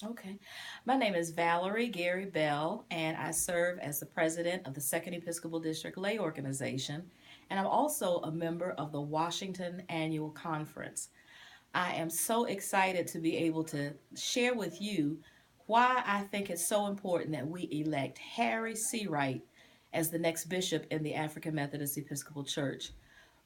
Okay. My name is Valerie Gary Bell, and I serve as the president of the Second Episcopal District Lay Organization, and I'm also a member of the Washington Annual Conference. I am so excited to be able to share with you why I think it's so important that we elect Harry Seawright as the next bishop in the African Methodist Episcopal Church.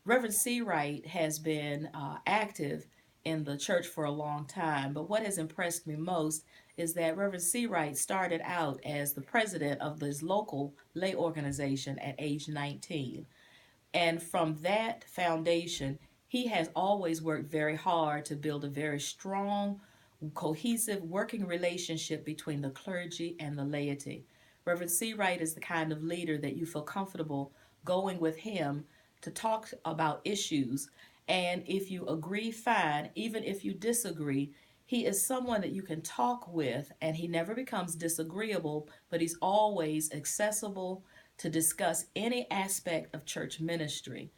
Reverend Seawright has been active in the church for a long time, but what has impressed me most is that Reverend Seawright started out as the president of this local lay organization at age 19. And from that foundation, he has always worked very hard to build a very strong, cohesive working relationship between the clergy and the laity. Reverend Seawright is the kind of leader that you feel comfortable going with him to talk about issues. And if you agree, fine. Even if you disagree, he is someone that you can talk with, and he never becomes disagreeable, but he's always accessible to discuss any aspect of church ministry.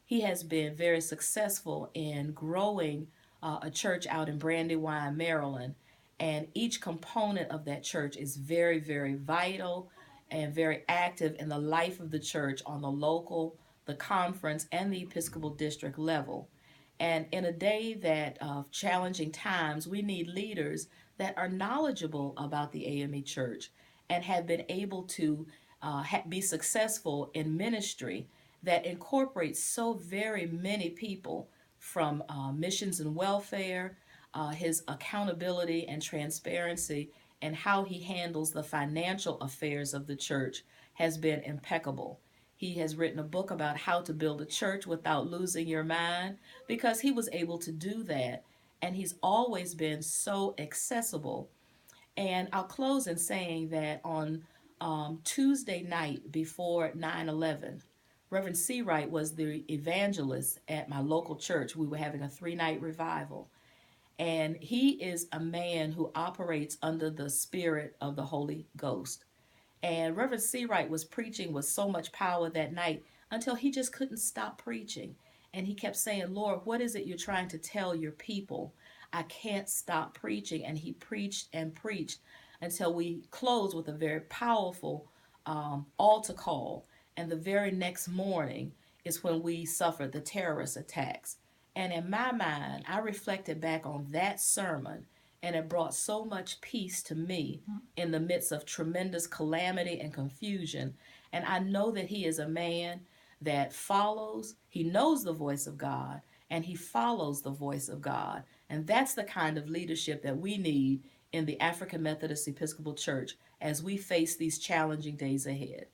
He has been very successful in growing a church out in Brandywine, Maryland, and each component of that church is very, very vital and very active in the life of the church on the local, the conference, and the Episcopal district level. And in a day that of challenging times, we need leaders that are knowledgeable about the AME Church and have been able to be successful in ministry that incorporates so very many people from missions and welfare, his accountability and transparency, and how he handles the financial affairs of the church has been impeccable. He has written a book about how to build a church without losing your mind because he was able to do that. And he's always been so accessible. And I'll close in saying that on Tuesday night before 9/11, Reverend Seawright was the evangelist at my local church. We were having a 3 night revival. And he is a man who operates under the spirit of the Holy Ghost. And Reverend Seawright was preaching with so much power that night until he just couldn't stop preaching. And he kept saying, Lord, what is it you're trying to tell your people? I can't stop preaching. And he preached and preached until we closed with a very powerful altar call. And the very next morning is when we suffered the terrorist attacks. And in my mind, I reflected back on that sermon, and it brought so much peace to me in the midst of tremendous calamity and confusion. And I know that he is a man that follows, he knows the voice of God, and he follows the voice of God. And that's the kind of leadership that we need in the African Methodist Episcopal Church as we face these challenging days ahead.